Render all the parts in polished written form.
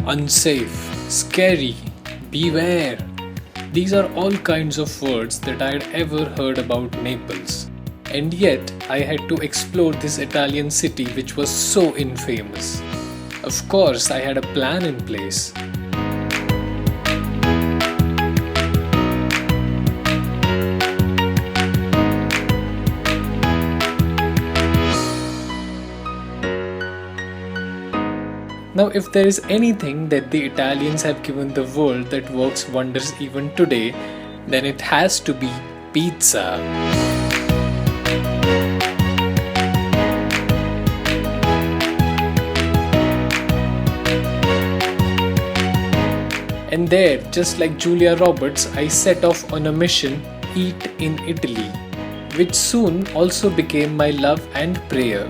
unsafe, scary, beware. These are all kinds of words that I had ever heard about Naples. And yet, I had to explore this Italian city which was so infamous. Of course, I had a plan in place. Now, if there is anything that the Italians have given the world that works wonders even today, then it has to be pizza. And there, just like Julia Roberts, I set off on a mission, Eat in Italy, which soon also became my love and prayer.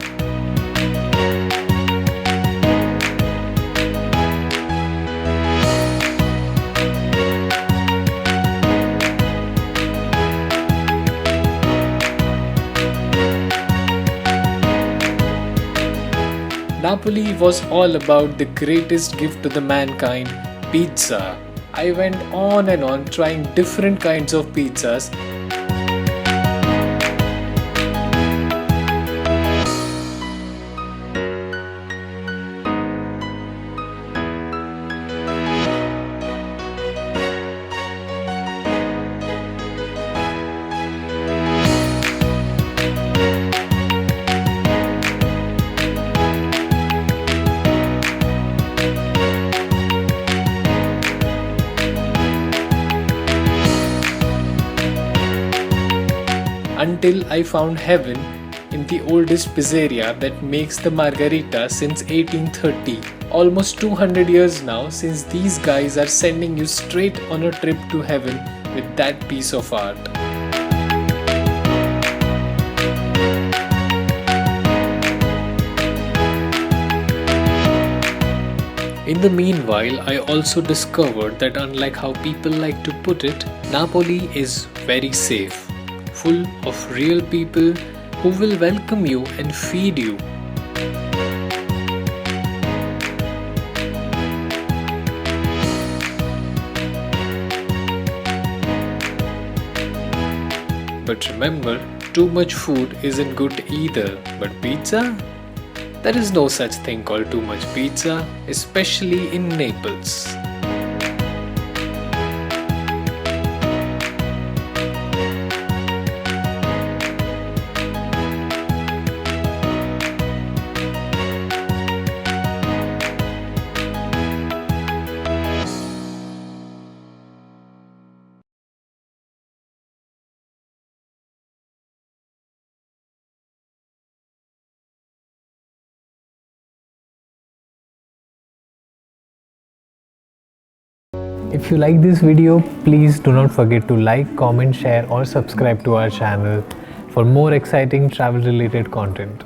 Napoli was all about the greatest gift to the mankind, pizza. I went on and on trying different kinds of pizzas. Until I found heaven in the oldest pizzeria that makes the Margherita since 1830. Almost 200 years now since these guys are sending you straight on a trip to heaven with that piece of art. In the meanwhile, I also discovered that unlike how people like to put it, Napoli is very safe, full of real people who will welcome you and feed you. But remember, too much food isn't good either. But pizza? There is no such thing called too much pizza, especially in Naples. If you like this video, please do not forget to like, comment, share or subscribe to our channel for more exciting travel related content.